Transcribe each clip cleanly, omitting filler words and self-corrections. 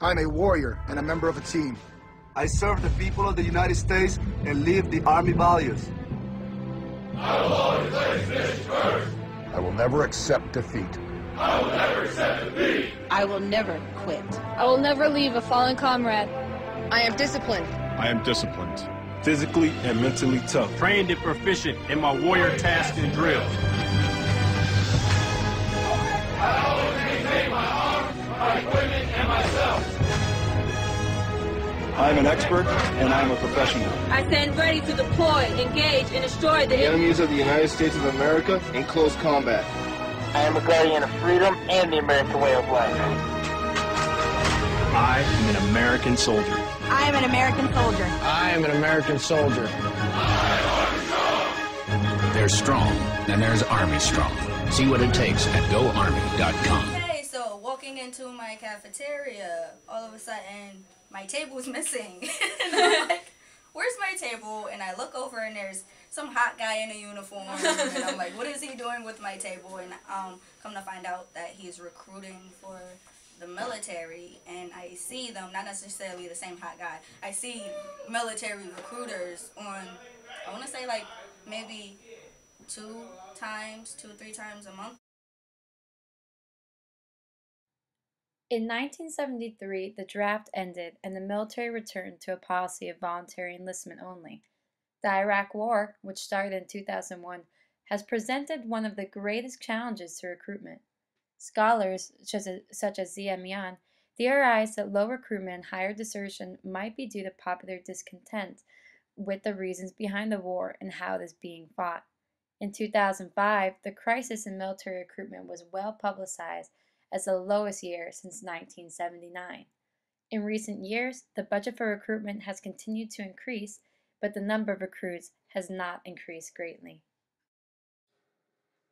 I'm a warrior and a member of a team. I serve the people of the United States and live the Army values. I will always place mission first. I will never accept defeat. I will never accept defeat. I will never quit. I will never leave a fallen comrade. I am disciplined. I am disciplined. Physically and mentally tough. Trained and proficient in my warrior tasks and drills. I always maintain my arms, my equipment, and myself. I am an expert and I am a professional. I stand ready to deploy, engage, and destroy the enemies of the United States of America in close combat. I am a guardian of freedom and the American way of life. I am an American soldier. I am an American soldier. I am an American soldier. There's strong, and there's Army strong. See what it takes at GoArmy.com. Okay, so walking into my cafeteria, all of a sudden, my table's missing. And I'm like, where's my table? And I look over and there's some hot guy in a uniform. And I'm like, what is he doing with my table? And come to find out that he's recruiting for the military. And I see them, not necessarily the same hot guy. I see military recruiters on, I want to say like maybe 2 or 3 times a month. In 1973, the draft ended and the military returned to a policy of voluntary enlistment only. The Iraq War, which started in 2001, has presented one of the greatest challenges to recruitment. Scholars, such as Zia Mian, theorize that low recruitment and higher desertion might be due to popular discontent with the reasons behind the war and how it is being fought. In 2005, the crisis in military recruitment was well publicized as the lowest year since 1979. In recent years, the budget for recruitment has continued to increase, but the number of recruits has not increased greatly.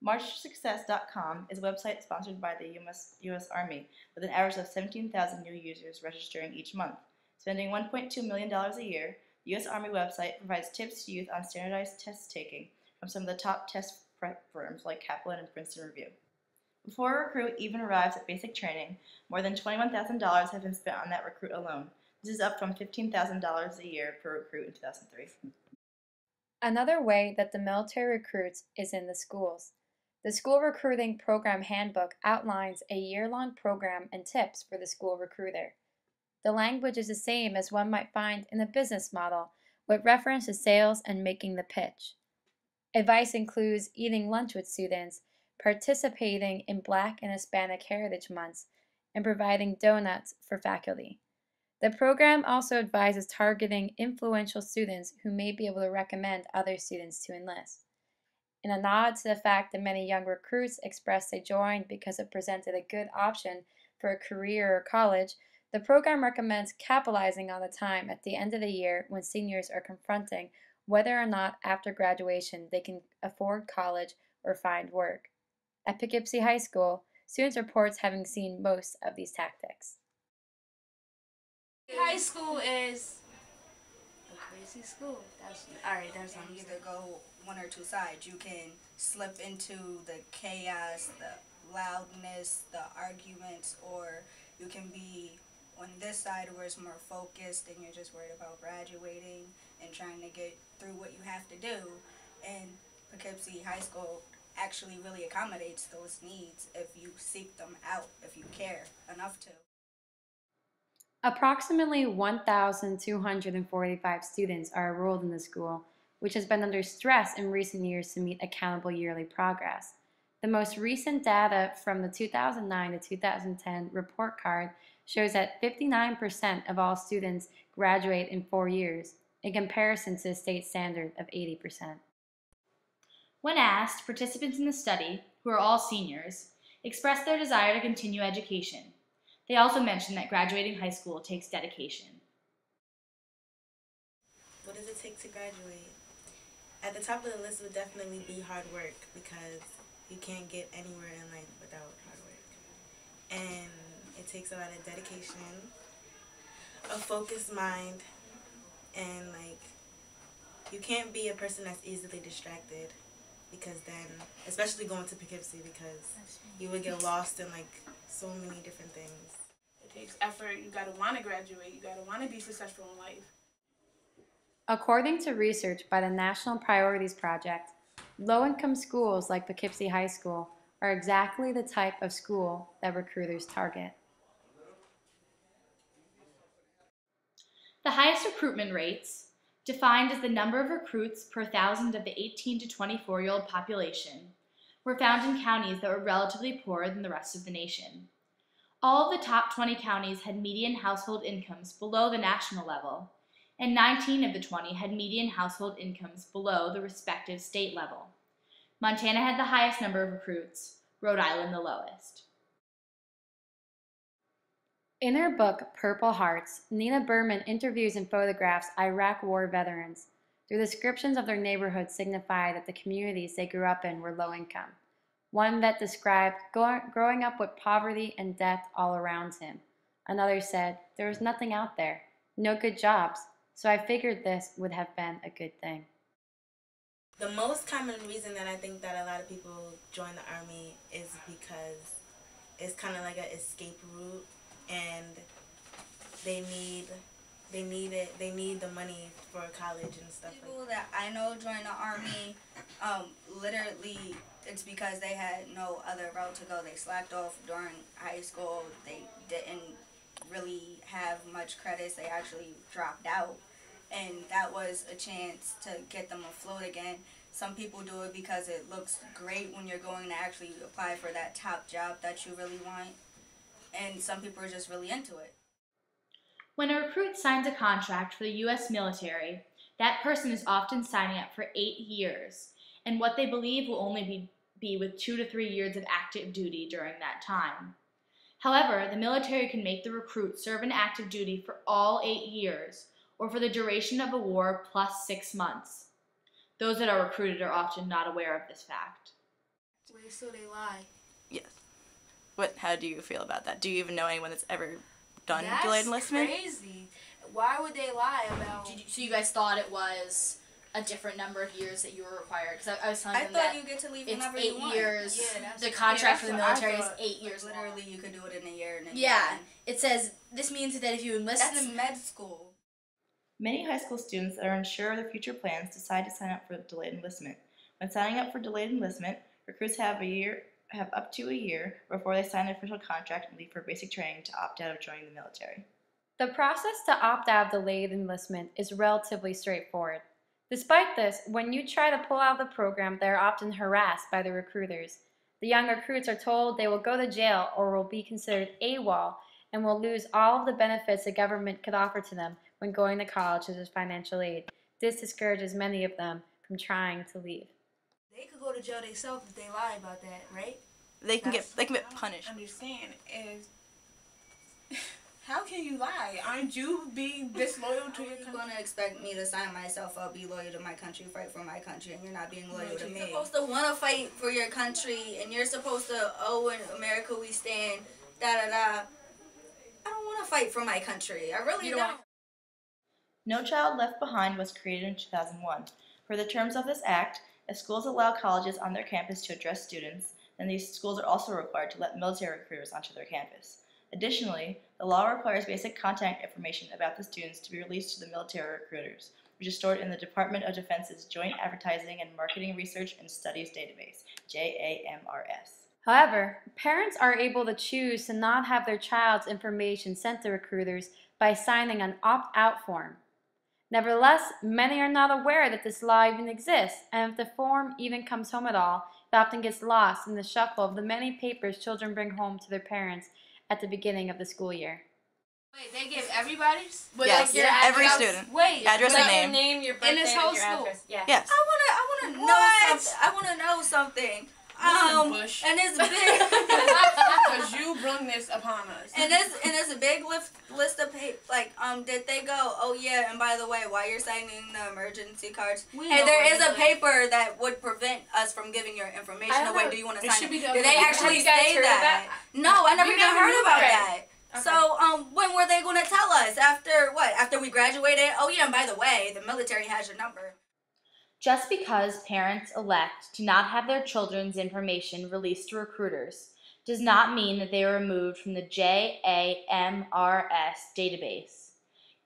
MarchToSuccess.com is a website sponsored by the U.S. Army, with an average of 17,000 new users registering each month. Spending $1.2 million a year, the U.S. Army website provides tips to youth on standardized test taking from some of the top test prep firms like Kaplan and Princeton Review. Before a recruit even arrives at basic training, more than $21,000 have been spent on that recruit alone. This is up from $15,000 a year per recruit in 2003. Another way that the military recruits is in the schools. The School Recruiting Program Handbook outlines a year-long program and tips for the school recruiter. The language is the same as one might find in a business model, with reference to sales and making the pitch. Advice includes eating lunch with students, participating in Black and Hispanic Heritage Months, and providing donuts for faculty. The program also advises targeting influential students who may be able to recommend other students to enlist. In a nod to the fact that many young recruits expressed they joined because it presented a good option for a career or college, the program recommends capitalizing on the time at the end of the year when seniors are confronting whether or not after graduation they can afford college or find work. At Poughkeepsie High School, students report having seen most of these tactics. High school is a crazy school. Alright, there's either go one or two sides. You can slip into the chaos, the loudness, the arguments, or you can be on this side where it's more focused and you're just worried about graduating and trying to get through what you have to do. And Poughkeepsie High School actually really accommodates those needs if you seek them out, if you care enough to. Approximately 1,245 students are enrolled in the school, which has been under stress in recent years to meet accountable yearly progress. The most recent data from the 2009 to 2010 report card shows that 59% of all students graduate in 4 years, in comparison to the state standard of 80%. When asked, participants in the study, who are all seniors, expressed their desire to continue education. They also mentioned that graduating high school takes dedication. What does it take to graduate? At the top of the list would definitely be hard work, because you can't get anywhere in life without hard work. And it takes a lot of dedication, a focused mind, and you can't be a person that's easily distracted, because then, especially going to Poughkeepsie, because you would get lost in so many different things. It takes effort. You got to want to graduate. You got to want to be successful in life. According to research by the National Priorities Project, low-income schools like Poughkeepsie High School are exactly the type of school that recruiters target. The highest recruitment rates, defined as the number of recruits per 1,000 of the 18 to 24-year-old population, were found in counties that were relatively poorer than the rest of the nation. All of the top 20 counties had median household incomes below the national level, and 19 of the 20 had median household incomes below the respective state level. Montana had the highest number of recruits, Rhode Island the lowest. In her book, Purple Hearts, Nina Berman interviews and photographs Iraq War veterans. Their descriptions of their neighborhoods signify that the communities they grew up in were low income. One vet described growing up with poverty and death all around him. Another said, there was nothing out there, no good jobs, so I figured this would have been a good thing. The most common reason that I think that a lot of people join the Army is because it's kind of like an escape route, and they need the money for college and stuff. People that I know join the Army, literally it's because they had no other route to go. They slacked off during high school. They didn't really have much credits. They actually dropped out, and that was a chance to get them afloat again. Some people do it because it looks great when you're going to actually apply for that top job that you really want, and some people are just really into it. When a recruit signs a contract for the U.S. military, that person is often signing up for 8 years, and what they believe will only be with 2 to 3 years of active duty during that time. However, the military can make the recruit serve in active duty for all 8 years, or for the duration of a war plus 6 months. Those that are recruited are often not aware of this fact. Wait, so they lie? Yes. How do you feel about that? Do you even know anyone that's ever done That's delayed enlistment? Crazy. Why would they lie about? So you guys thought it was a different number of years that you were required? Because I was telling them thought that you get to leave it's whenever 8 you want. years. Yeah, the contract for the military is 8 years. Literally, you could do it in a year. Yeah, it says this means that if you enlist in the med school. Many high school students that are unsure of their future plans decide to sign up for delayed enlistment. When signing up for delayed enlistment, recruits have up to a year before they sign the official contract and leave for basic training to opt out of joining the military. The process to opt out of delayed enlistment is relatively straightforward. Despite this, when you try to pull out of the program, they are often harassed by the recruiters. The young recruits are told they will go to jail or will be considered AWOL and will lose all of the benefits the government could offer to them when going to college, such as financial aid. This discourages many of them from trying to leave. They could go to jail themselves if they lie about that, right? They can get punished. I understand. How can you lie? Aren't you being disloyal to your country? You're gonna expect me to sign myself up, be loyal to my country, fight for my country, and you're not being loyal to me. You're supposed to want to fight for your country, and you're supposed to, in America we stand, da-da-da. I don't want to fight for my country. I really don't. No Child Left Behind was created in 2001. For the terms of this act, if schools allow colleges on their campus to address students, then these schools are also required to let military recruiters onto their campus. Additionally, the law requires basic contact information about the students to be released to the military recruiters, which is stored in the Department of Defense's Joint Advertising and Marketing Research and Studies Database, JAMRS. However, parents are able to choose to not have their child's information sent to recruiters by signing an opt-out form. Nevertheless, many are not aware that this law even exists, and if the form even comes home at all, it often gets lost in the shuffle of the many papers children bring home to their parents at the beginning of the school year. Wait, they give everybody's? Yes, like every student. Wait, address and your name, your birthday, in this whole school. Yeah. Yes. I wanna know something. I wanna know something. Bush. And it's big. Because you bring this upon us. And it's a big list of papers. Like, did they go, oh yeah, and by the way, while you're signing the emergency cards, hey, there is a paper that would prevent us from giving your information away. Do you want to sign it? Did they actually say that? No, I never even heard about that. Okay. So, when were they going to tell us? After what? After we graduated? Oh yeah, and by the way, the military has your number. Just because parents elect to not have their children's information released to recruiters does not mean that they are removed from the JAMRS database.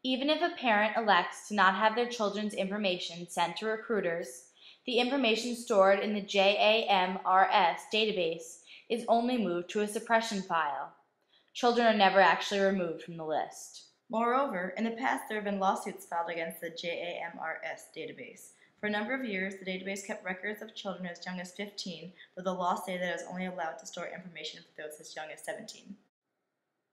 Even if a parent elects to not have their children's information sent to recruiters, the information stored in the JAMRS database is only moved to a suppression file. Children are never actually removed from the list. Moreover, in the past there have been lawsuits filed against the JAMRS database. For a number of years, the database kept records of children as young as 15, though the law stated that it was only allowed to store information for those as young as 17.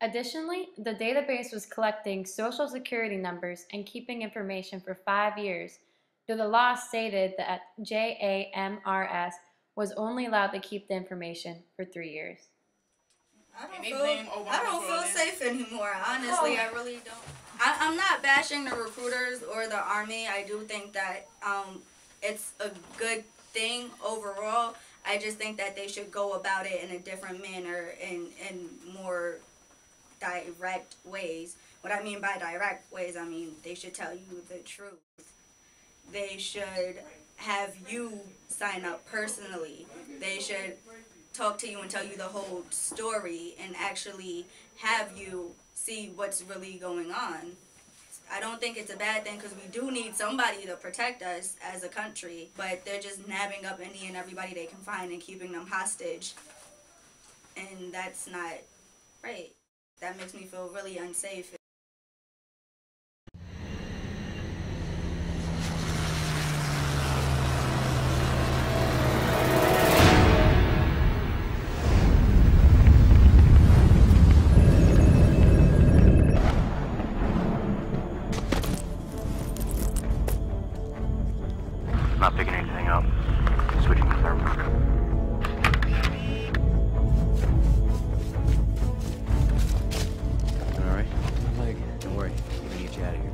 Additionally, the database was collecting social security numbers and keeping information for 5 years, though the law stated that JAMRS was only allowed to keep the information for 3 years. I don't feel safe anymore. Honestly, I really don't. I'm not bashing the recruiters or the Army. I do think that it's a good thing overall. I just think that they should go about it in a different manner and more direct ways. What I mean by direct ways, I mean they should tell you the truth. They should have you sign up personally. They should talk to you and tell you the whole story and actually have you see what's really going on. I don't think it's a bad thing because we do need somebody to protect us as a country, but they're just nabbing up any and everybody they can find and keeping them hostage. And that's not right. That makes me feel really unsafe. Not picking anything up. Switching to thermal. Alright? Don't worry. We're gonna get you out of here.